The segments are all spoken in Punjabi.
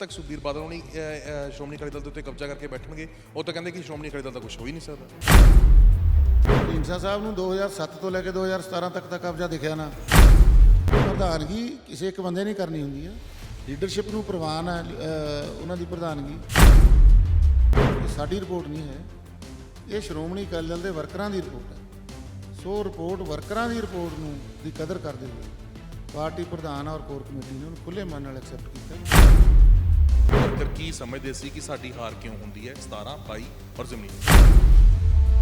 ਤੱਕ ਸੁਖਬੀਰ ਬਾਦਲ ਹੋਣੀ ਸ਼੍ਰੋਮਣੀ ਅਕਾਲੀ ਦਲ ਦੇ ਉੱਤੇ ਕਬਜ਼ਾ ਕਰਕੇ ਬੈਠਣਗੇ ਉਹ ਤਾਂ ਕਹਿੰਦੇ ਕਿ ਸ਼੍ਰੋਮਣੀ ਅਕਾਲੀ ਦਲ ਦਾ ਕੁਝ ਹੋ ਹੀ ਨਹੀਂ ਸਕਦਾ। ਢੀਂਡਸਾ ਸਾਹਿਬ ਨੂੰ 2007 ਤੋਂ ਲੈ ਕੇ 2017 ਤੱਕ ਦਾ ਕਬਜ਼ਾ ਦਿਖਿਆ ਨਾ। ਪ੍ਰਧਾਨਗੀ ਕਿਸੇ ਇੱਕ ਬੰਦੇ ਨਹੀਂ ਕਰਨੀ ਹੁੰਦੀ ਆ, ਲੀਡਰਸ਼ਿਪ ਨੂੰ ਪ੍ਰਵਾਨ ਹੈ ਉਹਨਾਂ ਦੀ ਪ੍ਰਧਾਨਗੀ। ਇਹ ਸਾਡੀ ਰਿਪੋਰਟ ਨਹੀਂ ਹੈ, ਇਹ ਸ਼੍ਰੋਮਣੀ ਅਕਾਲੀ ਦਲ ਦੇ ਵਰਕਰਾਂ ਦੀ ਰਿਪੋਰਟ ਹੈ। ਸੋ ਰਿਪੋਰਟ ਵਰਕਰਾਂ ਦੀ ਰਿਪੋਰਟ ਨੂੰ ਦੀ ਕਦਰ ਕਰਦੇ ਹੋਏ ਪਾਰਟੀ ਪ੍ਰਧਾਨ ਔਰ ਕੋਰ ਕਮੇਟੀ ਨੇ ਉਹਨੂੰ ਖੁੱਲ੍ਹੇ ਮਨ ਨਾਲ ਐਕਸੈਪਟ ਕੀਤਾ। ਵਰਕਰ ਕੀ ਸਮਝਦੇ ਸੀ ਕਿ ਸਾਡੀ ਹਾਰ ਕਿਉਂ ਹੁੰਦੀ ਹੈ 17, 22 ਔਰ ਜ਼ਮੀਨ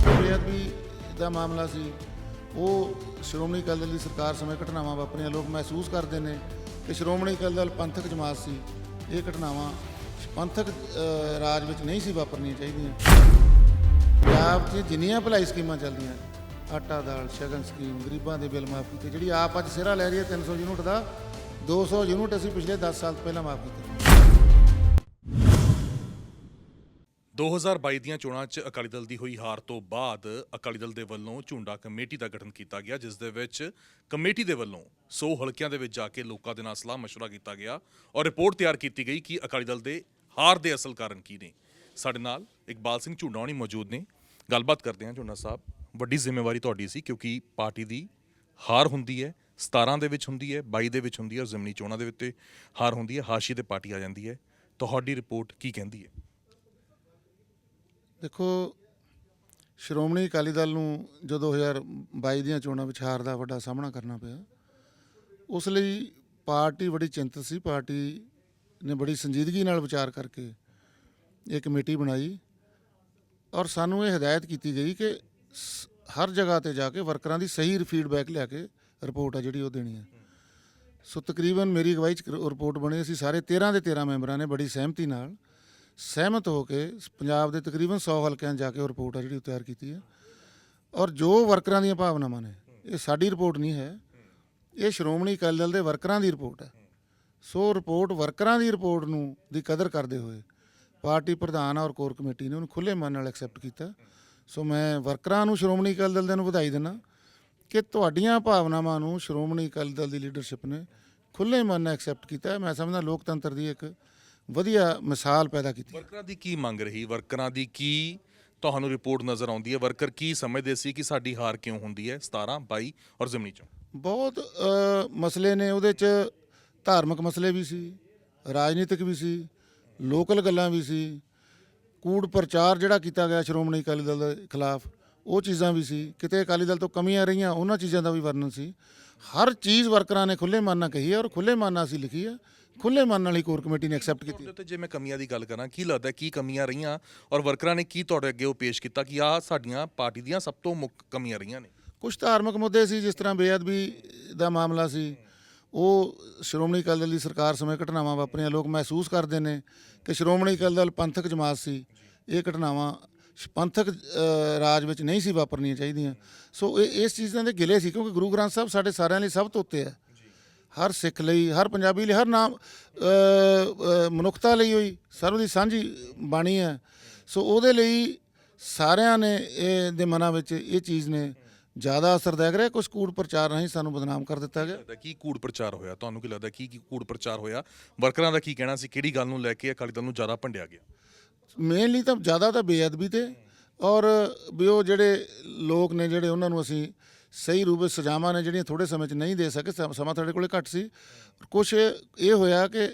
ਬੇਅਦਬੀ ਦਾ ਮਾਮਲਾ ਸੀ, ਉਹ ਸ਼੍ਰੋਮਣੀ ਅਕਾਲੀ ਦਲ ਦੀ ਸਰਕਾਰ ਸਮੇਂ ਘਟਨਾਵਾਂ ਵਾਪਰੀਆਂ। ਲੋਕ ਮਹਿਸੂਸ ਕਰਦੇ ਨੇ ਕਿ ਸ਼੍ਰੋਮਣੀ ਅਕਾਲੀ ਦਲ ਪੰਥਕ ਜਮਾਤ ਸੀ, ਇਹ ਘਟਨਾਵਾਂ ਪੰਥਕ ਰਾਜ ਵਿੱਚ ਨਹੀਂ ਸੀ ਵਾਪਰਨੀਆਂ ਚਾਹੀਦੀਆਂ। ਪੰਜਾਬ 'ਚ ਜਿੰਨੀਆਂ ਭਲਾਈ ਸਕੀਮਾਂ ਚੱਲਦੀਆਂ, ਆਟਾ ਦਾਲ ਸ਼ਗਨ ਸਕੀਮ, ਗਰੀਬਾਂ ਦੇ ਬਿੱਲ ਮਾਫ ਕੀਤੇ, ਜਿਹੜੀ ਆਪ ਅੱਜ ਸਿਹਰਾ ਲੈ ਰਹੀ ਹੈ 300 ਯੂਨਿਟ ਦਾ, 200 ਯੂਨਿਟ ਅਸੀਂ ਪਿਛਲੇ 10 ਸਾਲ ਪਹਿਲਾਂ ਮਾਫ ਕੀਤੇ। 2022 ਦੀਆਂ ਚੋਣਾਂ 'ਚ ਅਕਾਲੀ ਦਲ ਦੀ ਹੋਈ ਹਾਰ ਤੋਂ ਬਾਅਦ ਅਕਾਲੀ ਦਲ ਦੇ ਵੱਲੋਂ ਝੁੰਡਾ ਕਮੇਟੀ ਦਾ ਗਠਨ ਕੀਤਾ ਗਿਆ, ਜਿਸ ਦੇ ਵਿੱਚ ਕਮੇਟੀ ਦੇ ਵੱਲੋਂ 100 ਹਲਕਿਆਂ ਦੇ ਵਿੱਚ ਜਾ ਕੇ ਲੋਕਾਂ ਦੇ ਨਾਲ ਸਲਾਹ ਮਸ਼ਵਰਾ ਕੀਤਾ ਗਿਆ ਔਰ ਰਿਪੋਰਟ ਤਿਆਰ ਕੀਤੀ ਗਈ ਕਿ ਅਕਾਲੀ ਦਲ ਦੇ ਹਾਰ ਦੇ ਅਸਲ ਕਾਰਨ ਕੀ ਨੇ। ਸਾਡੇ ਨਾਲ ਇਕਬਾਲ ਸਿੰਘ ਝੁੰਡਾ ਹੋਣੀ ਮੌਜੂਦ ਨੇ, ਗੱਲਬਾਤ ਕਰਦੇ ਹਾਂ। ਝੁੰਡਾ ਸਾਹਿਬ, ਵੱਡੀ ਜ਼ਿੰਮੇਵਾਰੀ ਤੁਹਾਡੀ ਸੀ ਕਿਉਂਕਿ ਪਾਰਟੀ ਦੀ ਹਾਰ ਹੁੰਦੀ ਹੈ 17 ਦੇ ਵਿੱਚ ਹੁੰਦੀ ਹੈ, 22 ਦੇ ਵਿੱਚ ਹੁੰਦੀ ਹੈ ਔਰ ਜ਼ਿਮਨੀ ਚੋਣਾਂ ਦੇ ਉੱਤੇ ਹਾਰ ਹੁੰਦੀ ਹੈ, ਹਾਸ਼ੀਏ ਤੇ ਪਾਰਟੀ ਆ ਜਾਂਦੀ ਹੈ। ਤੁਹਾਡੀ ਰਿਪੋਰਟ ਕੀ ਕਹਿੰਦੀ ਹੈ? ਦੇਖੋ, ਸ਼੍ਰੋਮਣੀ ਅਕਾਲੀ ਦਲ ਨੂੰ ਜਦੋਂ 2022 ਦੀਆਂ ਚੋਣਾਂ ਵਿੱਚ ਹਾਰ ਦਾ ਵੱਡਾ ਸਾਹਮਣਾ ਕਰਨਾ ਪਿਆ, ਉਸ ਲਈ ਪਾਰਟੀ ਬੜੀ ਚਿੰਤਤ ਸੀ। ਪਾਰਟੀ ਨੇ ਬੜੀ ਸੰਜੀਦਗੀ ਨਾਲ ਵਿਚਾਰ ਕਰਕੇ ਇਹ ਕਮੇਟੀ ਬਣਾਈ ਔਰ ਸਾਨੂੰ ਇਹ ਹਦਾਇਤ ਕੀਤੀ ਗਈ ਕਿ ਹਰ ਜਗ੍ਹਾ 'ਤੇ ਜਾ ਕੇ ਵਰਕਰਾਂ ਦੀ ਸਹੀ ਫੀਡਬੈਕ ਲਿਆ ਕੇ ਰਿਪੋਰਟ ਆ ਜਿਹੜੀ ਉਹ ਦੇਣੀ ਹੈ। ਸੋ ਤਕਰੀਬਨ ਮੇਰੀ ਅਗਵਾਈ 'ਚ ਰਿਪੋਰਟ ਬਣੀ। ਅਸੀਂ ਸਾਰੇ 13 ਦੇ 13 ਮੈਂਬਰਾਂ ਨੇ ਬੜੀ ਸਹਿਮਤੀ ਨਾਲ ਸਹਿਮਤ ਹੋ ਕੇ ਪੰਜਾਬ ਦੇ ਤਕਰੀਬਨ 100 ਹਲਕਿਆਂ 'ਚ ਜਾ ਕੇ ਉਹ ਰਿਪੋਰਟ ਆ ਜਿਹੜੀ ਉਹ ਤਿਆਰ ਕੀਤੀ ਹੈ। ਔਰ ਜੋ ਵਰਕਰਾਂ ਦੀਆਂ ਭਾਵਨਾਵਾਂ ਨੇ, ਇਹ ਸਾਡੀ ਰਿਪੋਰਟ ਨਹੀਂ ਹੈ, ਇਹ ਸ਼੍ਰੋਮਣੀ ਅਕਾਲੀ ਦਲ ਦੇ ਵਰਕਰਾਂ ਦੀ ਰਿਪੋਰਟ ਹੈ। ਸੋ ਰਿਪੋਰਟ ਵਰਕਰਾਂ ਦੀ ਰਿਪੋਰਟ ਨੂੰ ਦੀ ਕਦਰ ਕਰਦੇ ਹੋਏ ਪਾਰਟੀ ਪ੍ਰਧਾਨ ਔਰ ਕੋਰ ਕਮੇਟੀ ਨੇ ਉਹਨੂੰ ਖੁੱਲ੍ਹੇ ਮਨ ਨਾਲ ਐਕਸੈਪਟ ਕੀਤਾ। ਸੋ ਮੈਂ ਵਰਕਰਾਂ ਨੂੰ ਸ਼੍ਰੋਮਣੀ ਅਕਾਲੀ ਦਲ ਦੇ ਨੂੰ ਵਧਾਈ ਦਿੰਦਾ ਕਿ ਤੁਹਾਡੀਆਂ ਭਾਵਨਾਵਾਂ ਨੂੰ ਸ਼੍ਰੋਮਣੀ ਅਕਾਲੀ ਦਲ ਦੀ ਲੀਡਰਸ਼ਿਪ ਨੇ ਖੁੱਲ੍ਹੇ ਮਨ ਨਾਲ ਐਕਸੈਪਟ ਕੀਤਾ। ਮੈਂ ਸਮਝਦਾ ਲੋਕਤੰਤਰ ਦੀ ਇੱਕ ਵਧੀਆ ਮਿਸਾਲ ਪੈਦਾ ਕੀਤੀ। ਵਰਕਰਾਂ ਦੀ ਕੀ ਮੰਗ ਰਹੀ, ਵਰਕਰਾਂ ਦੀ ਕੀ ਤੁਹਾਨੂੰ ਰਿਪੋਰਟ ਨਜ਼ਰ ਆਉਂਦੀ ਹੈ? ਵਰਕਰ ਕੀ ਸਮਝਦੇ ਸੀ ਕਿ ਸਾਡੀ ਹਾਰ ਕਿਉਂ ਹੁੰਦੀ ਹੈ 17, 22 ਔਰ ਜ਼ਮਨੀ ਚੋਂ? ਬਹੁਤ ਮਸਲੇ ਨੇ ਉਹਦੇ 'ਚ, ਧਾਰਮਿਕ ਮਸਲੇ ਵੀ ਸੀ, ਰਾਜਨੀਤਿਕ ਵੀ ਸੀ, ਲੋਕਲ ਗੱਲਾਂ ਵੀ ਸੀ, ਕੂੜ ਪ੍ਰਚਾਰ ਜਿਹੜਾ ਕੀਤਾ ਗਿਆ ਸ਼੍ਰੋਮਣੀ ਅਕਾਲੀ ਦਲ ਦੇ ਖਿਲਾਫ, ਉਹ ਚੀਜ਼ਾਂ ਵੀ ਸੀ। ਕਿਤੇ ਅਕਾਲੀ ਦਲ ਤੋਂ ਕਮੀਆਂ ਰਹੀਆਂ, ਉਹਨਾਂ ਚੀਜ਼ਾਂ ਦਾ ਵੀ ਵਰਣਨ ਸੀ। ਹਰ ਚੀਜ਼ ਵਰਕਰਾਂ ਨੇ ਖੁੱਲ੍ਹੇ ਮਨ ਨਾਲ ਕਹੀ ਹੈ ਔਰ ਖੁੱਲ੍ਹੇ ਮਨ ਨਾਲ ਅਸੀਂ ਲਿਖੀ ਹੈ, ਖੁੱਲ੍ਹੇ ਮਨ ਨਾਲ ਹੀ ਕੋਰ ਕਮੇਟੀ ਨੇ ਐਕਸੈਪਟ ਕੀਤੀ। ਤੇ ਜੇ ਮੈਂ ਕਮੀਆਂ ਦੀ ਗੱਲ ਕਰਾਂ, ਕੀ ਲੱਗਦਾ ਕੀ ਕਮੀਆਂ ਰਹੀਆਂ ਔਰ ਵਰਕਰਾਂ ਨੇ ਕੀ ਤੁਹਾਡੇ ਅੱਗੇ ਉਹ ਪੇਸ਼ ਕੀਤਾ ਕਿ ਆਹ ਸਾਡੀਆਂ ਪਾਰਟੀ ਦੀਆਂ ਸਭ ਤੋਂ ਮੁੱਖ ਕਮੀਆਂ ਰਹੀਆਂ ਨੇ? ਕੁਝ ਧਾਰਮਿਕ ਮੁੱਦੇ ਸੀ, ਜਿਸ ਤਰ੍ਹਾਂ ਬੇਅਦਬੀ ਦਾ ਮਾਮਲਾ ਸੀ, ਉਹ ਸ਼੍ਰੋਮਣੀ ਅਕਾਲੀ ਦਲ ਦੀ ਸਰਕਾਰ ਸਮੇਂ ਘਟਨਾਵਾਂ ਵਾਪਰੀਆਂ। ਲੋਕ ਮਹਿਸੂਸ ਕਰਦੇ ਨੇ ਕਿ ਸ਼੍ਰੋਮਣੀ ਅਕਾਲੀ ਦਲ ਪੰਥਕ ਜਮਾਤ ਸੀ, ਇਹ ਘਟਨਾਵਾਂ ਪੰਥਕ ਰਾਜ ਵਿੱਚ ਨਹੀਂ ਸੀ ਵਾਪਰਨੀਆਂ ਚਾਹੀਦੀਆਂ। ਸੋ ਇਹ ਇਸ ਚੀਜ਼ਾਂ ਦੇ ਗਿਲੇ ਸੀ ਕਿਉਂਕਿ ਗੁਰੂ ਗ੍ਰੰਥ ਸਾਹਿਬ ਸਾਡੇ ਸਾਰਿਆਂ ਲਈ ਸਭ ਤੋਂ ਉੱਤੇ ਹੈ, ਹਰ ਸਿੱਖ ਲਈ, ਹਰ ਪੰਜਾਬੀ ਲਈ, ਹਰ ਨਾਮ ਮਨੁੱਖਤਾ ਲਈ ਹੋਈ ਸਰਬ ਦੀ ਸਾਂਝੀ ਬਾਣੀ ਹੈ। ਸੋ ਉਹਦੇ ਲਈ ਸਾਰਿਆਂ ਨੇ ਇਹ ਦੇ ਮਨਾਂ ਵਿੱਚ ਇਹ ਚੀਜ਼ ਨੇ ਜ਼ਿਆਦਾ ਅਸਰ ਦੇਖ ਰਿਹਾ। ਕੁਝ ਕੂੜ ਪ੍ਰਚਾਰ ਰਾਹੀਂ ਸਾਨੂੰ ਬਦਨਾਮ ਕਰ ਦਿੱਤਾ ਗਿਆ। ਕੀ ਕੂੜ ਪ੍ਰਚਾਰ ਹੋਇਆ? ਤੁਹਾਨੂੰ ਕੀ ਲੱਗਦਾ ਕੀ ਕੂੜ ਪ੍ਰਚਾਰ ਹੋਇਆ? ਵਰਕਰਾਂ ਦਾ ਕੀ ਕਹਿਣਾ ਸੀ? ਕਿਹੜੀ ਗੱਲ ਨੂੰ ਲੈ ਕੇ ਅਕਾਲੀ ਦਲ ਨੂੰ ਜ਼ਿਆਦਾ ਭੰਡਿਆ ਗਿਆ? ਮੇਨਲੀ ਤਾਂ ਜ਼ਿਆਦਾ ਤਾਂ ਬੇਅਦਬੀ 'ਤੇ ਔਰ ਵੀ ਉਹ ਜਿਹੜੇ ਲੋਕ ਨੇ ਜਿਹੜੇ ਉਹਨਾਂ ਨੂੰ ਅਸੀਂ ਸਹੀ ਰੂਪ ਵਿੱਚ ਸਜ਼ਾਵਾਂ ਨੇ ਜਿਹੜੀਆਂ ਥੋੜ੍ਹੇ ਸਮੇਂ 'ਚ ਨਹੀਂ ਦੇ ਸਕੇ, ਸਮਾਂ ਤੁਹਾਡੇ ਕੋਲ ਘੱਟ ਸੀ। ਕੁਛ ਇਹ ਹੋਇਆ ਕਿ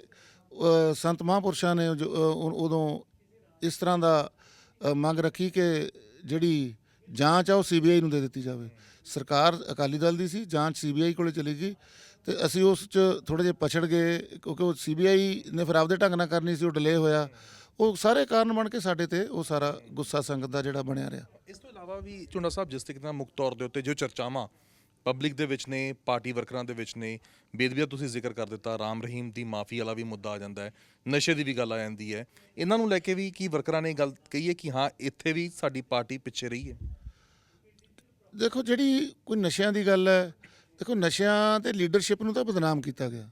ਸੰਤ ਮਹਾਂਪੁਰਸ਼ਾਂ ਨੇ ਉਦੋਂ ਇਸ ਤਰ੍ਹਾਂ ਦਾ ਮੰਗ ਰੱਖੀ ਕਿ ਜਿਹੜੀ ਜਾਂਚ ਆ ਉਹ CBI ਨੂੰ ਦੇ ਦਿੱਤੀ ਜਾਵੇ। ਸਰਕਾਰ ਅਕਾਲੀ ਦਲ ਦੀ ਸੀ, ਜਾਂਚ CBI ਕੋਲੇ ਚਲੀ ਗਈ ਅਤੇ ਅਸੀਂ ਉਸ 'ਚ ਥੋੜ੍ਹੇ ਜਿਹੇ ਪਛੜ ਗਏ ਕਿਉਂਕਿ ਉਹ CBI ਨੇ ਫਿਰ ਆਪਦੇ ਢੰਗ ਨਾਲ ਕਰਨੀ ਸੀ, ਉਹ ਡਿਲੇ ਹੋਇਆ। ਉਹ ਸਾਰੇ ਕਾਰਨ ਬਣ ਕੇ ਸਾਡੇ ਤੇ ਉਹ ਸਾਰਾ ਗੁੱਸਾ ਸੰਗਤ ਦਾ ਜਿਹੜਾ ਬਣਿਆ ਰਿਹਾ। ਇਸ ਤੋਂ ਇਲਾਵਾ ਵੀ ਝੁੰਡਾ ਸਾਹਿਬ, ਜਿਸ ਤਰੀਕੇ ਨਾਲ ਮੁੱਖ ਤੌਰ ਦੇ ਉੱਤੇ ਜੋ ਚਰਚਾਵਾਂ ਪਬਲਿਕ ਦੇ ਵਿੱਚ ਨੇ, ਪਾਰਟੀ ਵਰਕਰਾਂ ਦੇ ਵਿੱਚ ਨੇ, ਬੇਅਦਬੀ ਦਾ ਤੁਸੀਂ ਜ਼ਿਕਰ ਕਰ ਦਿੱਤਾ, ਰਾਮ ਰਹੀਮ ਦੀ ਮਾਫੀ ਵਾਲਾ ਵੀ ਮੁੱਦਾ ਆ ਜਾਂਦਾ ਹੈ, ਨਸ਼ੇ ਦੀ ਵੀ ਗੱਲ ਆ ਜਾਂਦੀ ਹੈ, ਇਹਨਾਂ ਨੂੰ ਲੈ ਕੇ ਵੀ ਕੀ ਵਰਕਰਾਂ ਨੇ ਗੱਲ ਕਹੀ ਹੈ ਕਿ ਹਾਂ ਇੱਥੇ ਵੀ ਸਾਡੀ ਪਾਰਟੀ ਪਿੱਛੇ ਰਹੀ ਹੈ? ਦੇਖੋ, ਜਿਹੜੀ ਕੋਈ ਨਸ਼ਿਆਂ ਦੀ ਗੱਲ ਹੈ, ਦੇਖੋ ਨਸ਼ਿਆਂ ਤੇ ਲੀਡਰਸ਼ਿਪ ਨੂੰ ਤਾਂ ਬਦਨਾਮ ਕੀਤਾ ਗਿਆ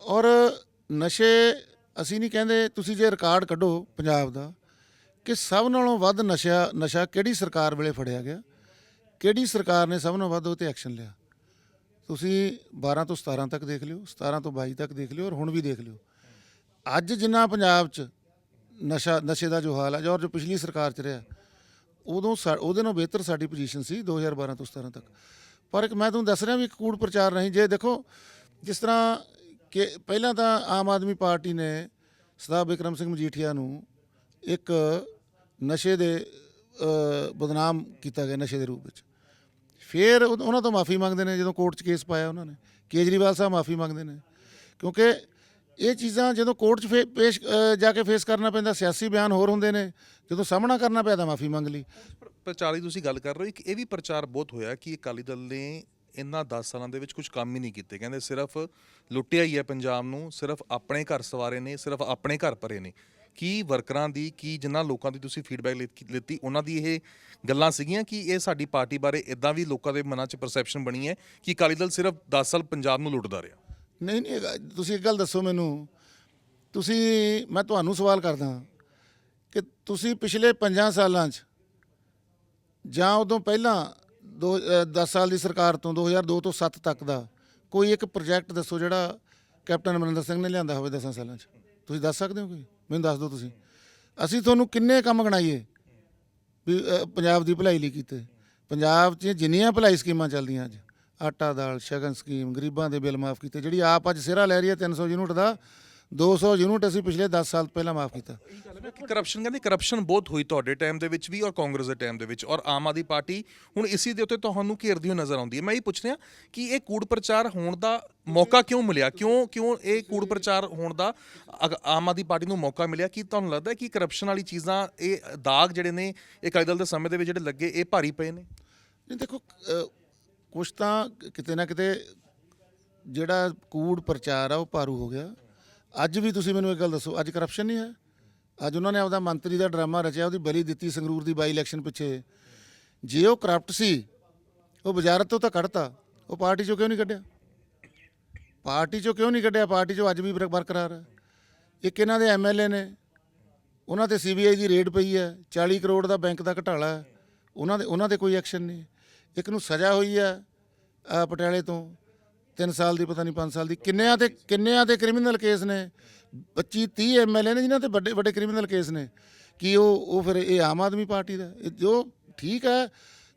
ਔਰ ਨਸ਼ੇ ਅਸੀਂ ਨਹੀਂ ਕਹਿੰਦੇ। ਤੁਸੀਂ ਜੇ ਰਿਕਾਰਡ ਕੱਢੋ ਪੰਜਾਬ ਦਾ ਕਿ ਸਭ ਨਾਲੋਂ ਵੱਧ ਨਸ਼ਾ ਕਿਹੜੀ ਸਰਕਾਰ ਵੇਲੇ ਫੜਿਆ ਗਿਆ, ਕਿਹੜੀ ਸਰਕਾਰ ਨੇ ਸਭ ਨਾਲੋਂ ਵੱਧ ਉਹ 'ਤੇ ਐਕਸ਼ਨ ਲਿਆ, ਤੁਸੀਂ 12 ਤੋਂ 17 ਤੱਕ ਦੇਖ ਲਿਓ, 17 ਤੋਂ 22 ਤੱਕ ਦੇਖ ਲਿਓ ਔਰ ਹੁਣ ਵੀ ਦੇਖ ਲਿਓ। ਅੱਜ ਜਿੰਨਾ ਪੰਜਾਬ 'ਚ ਨਸ਼ੇ ਦਾ ਜੋ ਹਾਲ ਹੈ ਜੋ ਪਿਛਲੀ ਸਰਕਾਰ 'ਚ ਰਿਹਾ, ਉਹਦੇ ਨਾਲੋਂ ਬਿਹਤਰ ਸਾਡੀ ਪੋਜੀਸ਼ਨ ਸੀ 2012 ਤੋਂ 17 ਤੱਕ। ਪਰ ਮੈਂ ਤੁਹਾਨੂੰ ਦੱਸ ਰਿਹਾ ਵੀ ਇੱਕ ਕੂੜ ਪ੍ਰਚਾਰ ਨਹੀਂ। ਜੇ ਦੇਖੋ ਜਿਸ ਤਰ੍ਹਾਂ ਕਿ ਪਹਿਲਾਂ ਤਾਂ ਆਮ ਆਦਮੀ ਪਾਰਟੀ ਨੇ ਸਰਦਾਰ ਬਿਕਰਮ ਸਿੰਘ ਮਜੀਠੀਆ ਨੂੰ ਇੱਕ ਨਸ਼ੇ ਦੇ ਬਦਨਾਮ ਕੀਤਾ ਗਿਆ ਨਸ਼ੇ ਦੇ ਰੂਪ ਵਿੱਚ। ਫਿਰ ਉਹਨਾਂ ਤੋਂ ਮਾਫੀ ਮੰਗਦੇ ਨੇ ਜਦੋਂ ਕੋਰਟ 'ਚ ਕੇਸ ਪਾਇਆ ਉਹਨਾਂ ਨੇ। ਕੇਜਰੀਵਾਲ ਸਾਹਿਬ ਮਾਫੀ ਮੰਗਦੇ ਨੇ ਕਿਉਂਕਿ ਇਹ ਚੀਜ਼ਾਂ ਜਦੋਂ ਕੋਰਟ 'ਚ ਜਾ ਕੇ ਫੇਸ ਕਰਨਾ ਪੈਂਦਾ। ਸਿਆਸੀ ਬਿਆਨ ਹੋਰ ਹੁੰਦੇ ਨੇ, ਜਦੋਂ ਸਾਹਮਣਾ ਕਰਨਾ ਪਿਆ ਤਾਂ ਮਾਫੀ ਮੰਗ ਲਈ। ਪ੍ਰਚਾਰ ਦੀ ਤੁਸੀਂ ਗੱਲ ਕਰ ਰਹੇ ਹੋ, ਇੱਕ ਇਹ ਵੀ ਪ੍ਰਚਾਰ ਬਹੁਤ ਹੋਇਆ ਕਿ ਅਕਾਲੀ ਦਲ ਨੇ ਇਹਨਾਂ 10 ਸਾਲਾਂ ਦੇ ਵਿੱਚ ਕੁਝ ਕੰਮ ਹੀ ਨਹੀਂ ਕੀਤੇ। ਕਹਿੰਦੇ ਸਿਰਫ ਲੁੱਟਿਆ ਹੀ ਹੈ ਪੰਜਾਬ ਨੂੰ, ਸਿਰਫ ਆਪਣੇ ਘਰ ਸਵਾਰੇ ਨੇ, ਸਿਰਫ ਆਪਣੇ ਘਰ ਭਰੇ ਨੇ। ਕੀ ਵਰਕਰਾਂ ਦੀ, ਕੀ ਜਿਨ੍ਹਾਂ ਲੋਕਾਂ ਦੀ ਤੁਸੀਂ ਫੀਡਬੈਕ ਲਿੱਤੀ ਉਹਨਾਂ ਦੀ ਇਹ ਗੱਲਾਂ ਸੀਗੀਆਂ ਕਿ ਇਹ ਸਾਡੀ ਪਾਰਟੀ ਬਾਰੇ ਇਦਾਂ ਵੀ ਲੋਕਾਂ ਦੇ ਮਨਾਂ 'ਚ ਪਰਸੈਪਸ਼ਨ ਬਣੀ ਹੈ ਕਿ ਅਕਾਲੀ ਦਲ ਸਿਰਫ 10 ਸਾਲ ਪੰਜਾਬ ਨੂੰ ਲੁੱਟਦਾ ਰਿਹਾ? ਨਹੀਂ, ਤੁਸੀਂ ਇੱਕ ਗੱਲ ਦੱਸੋ ਮੈਨੂੰ, ਮੈਂ ਤੁਹਾਨੂੰ ਸਵਾਲ ਕਰਦਾ ਕਿ ਤੁਸੀਂ ਪਿਛਲੇ 5 ਸਾਲਾਂ 'ਚ ਜਾਂ ਉਦੋਂ ਪਹਿਲਾਂ 10 ਸਾਲ ਦੀ ਸਰਕਾਰ ਤੋਂ 2002 ਤੋਂ 7 ਤੱਕ ਦਾ ਕੋਈ ਇੱਕ ਪ੍ਰੋਜੈਕਟ ਦੱਸੋ ਜਿਹੜਾ ਕੈਪਟਨ ਅਮਰਿੰਦਰ ਸਿੰਘ ਨੇ ਲਿਆਂਦਾ ਹੋਵੇ 10 ਸਾਲਾਂ 'ਚ। ਤੁਸੀਂ ਦੱਸ ਸਕਦੇ ਹੋ ਕੋਈ? ਮੈਨੂੰ ਦੱਸ ਦਿਓ ਤੁਸੀਂ। ਅਸੀਂ ਤੁਹਾਨੂੰ ਕਿੰਨੇ ਕੰਮ ਗਣਾਈਏ ਵੀ ਪੰਜਾਬ ਦੀ ਭਲਾਈ ਲਈ ਕੀਤੇ। ਪੰਜਾਬ 'ਚ ਜਿੰਨੀਆਂ ਭਲਾਈ ਸਕੀਮਾਂ ਚੱਲਦੀਆਂ ਅੱਜ, ਆਟਾ ਦਾਲ ਸ਼ਗਨ ਸਕੀਮ, ਗਰੀਬਾਂ ਦੇ ਬਿੱਲ ਮਾਫ ਕੀਤੇ, ਜਿਹੜੀ ਆਪ ਅੱਜ ਸਿਹਰਾ ਲੈ ਰਹੀ ਹੈ 300 ਯੂਨਿਟ ਦਾ, 200 ਯੂਨਿਟ ਅਸੀਂ ਪਿਛਲੇ 10 ਸਾਲ ਪਹਿਲਾਂ ਮਾਫ ਕੀਤਾ। ਕਰਪਸ਼ਨ, ਕਹਿੰਦੇ ਕਰਪਸ਼ਨ ਬਹੁਤ ਹੋਈ ਤੁਹਾਡੇ ਟਾਈਮ ਦੇ ਵਿੱਚ ਵੀ ਔਰ ਕਾਂਗਰਸ ਦੇ ਟਾਈਮ ਦੇ ਵਿੱਚ, ਔਰ ਆਮ ਆਦਮੀ ਪਾਰਟੀ ਹੁਣ ਇਸੇ ਦੇ ਉੱਤੇ ਤੁਹਾਨੂੰ ਘੇਰਦੀ ਹੋਈ ਨਜ਼ਰ ਆਉਂਦੀ ਹੈ। ਮੈਂ ਇਹ ਪੁੱਛ ਰਿਹਾ ਕਿ ਇਹ ਕੂੜ ਪ੍ਰਚਾਰ ਹੋਣ ਦਾ ਮੌਕਾ ਕਿਉਂ ਮਿਲਿਆ? ਕਿਉਂ ਇਹ ਕੂੜ ਪ੍ਰਚਾਰ ਹੋਣ ਦਾ ਆਮ ਆਦਮੀ ਪਾਰਟੀ ਨੂੰ ਮੌਕਾ ਮਿਲਿਆ? ਕੀ ਤੁਹਾਨੂੰ ਲੱਗਦਾ ਕਿ ਕਰਪਸ਼ਨ ਵਾਲੀ ਚੀਜ਼ਾਂ, ਇਹ ਦਾਗ ਜਿਹੜੇ ਨੇ ਇਹ ਅਕਾਲੀ ਦਲ ਦੇ ਸਮੇਂ ਦੇ ਵਿੱਚ ਜਿਹੜੇ ਲੱਗੇ, ਇਹ ਭਾਰੀ ਪਏ ਨੇ? ਨਹੀਂ ਦੇਖੋ, ਕੁਛ ਤਾਂ ਕਿਤੇ ਨਾ ਕਿਤੇ ਜਿਹੜਾ ਕੂੜ ਪ੍ਰਚਾਰ ਆ ਉਹ ਭਾਰੂ ਹੋ ਗਿਆ। ਅੱਜ ਵੀ ਤੁਸੀਂ ਮੈਨੂੰ ਇੱਕ ਗੱਲ ਦੱਸੋ, ਅੱਜ ਕਰਪਸ਼ਨ ਨਹੀਂ ਹੈ? ਅੱਜ ਉਹਨਾਂ ਨੇ ਆਪਦਾ ਮੰਤਰੀ ਦਾ ਡਰਾਮਾ ਰਚਿਆ, ਉਹਦੀ ਬਲੀ ਦਿੱਤੀ ਸੰਗਰੂਰ ਦੀ ਬਾਈ ਇਲੈਕਸ਼ਨ ਪਿੱਛੇ। ਜੇ ਉਹ ਕਰਪਟ ਸੀ, ਉਹ ਵਜ਼ਾਰਤ ਤੋਂ ਤਾਂ ਕੱਢਤਾ, ਉਹ ਪਾਰਟੀ 'ਚੋਂ ਕਿਉਂ ਨਹੀਂ ਕੱਢਿਆ? ਪਾਰਟੀ 'ਚੋਂ ਅੱਜ ਵੀ ਬਰਕਰਾਰ ਹੈ। ਇੱਕ ਇਹਨਾਂ ਦੇ MLA ਨੇ, ਉਹਨਾਂ ਤੇ CBI ਦੀ ਰੇਡ ਪਈ ਹੈ, 40 ਕਰੋੜ ਦਾ ਬੈਂਕ ਦਾ ਘਟਾਲਾ ਹੈ, ਉਹਨਾਂ ਦੇ ਕੋਈ ਐਕਸ਼ਨ ਨਹੀਂ। ਇੱਕ ਨੂੰ ਸਜ਼ਾ ਹੋਈ ਹੈ ਪਟਿਆਲੇ ਤੋਂ 3 ਸਾਲ ਦੀ, ਪਤਾ ਨਹੀਂ 5 ਸਾਲ ਦੀ। ਕਿੰਨਿਆਂ ਤੇ ਕ੍ਰਿਮੀਨਲ ਕੇਸ ਨੇ? 25-30 MLA ਨੇ ਜਿਨ੍ਹਾਂ ਤੇ ਵੱਡੇ ਕ੍ਰਿਮੀਨਲ ਕੇਸ ਨੇ। ਕਿ ਉਹ ਫਿਰ ਇਹ ਆਮ ਆਦਮੀ ਪਾਰਟੀ ਦਾ ਜੋ ਠੀਕ ਹੈ।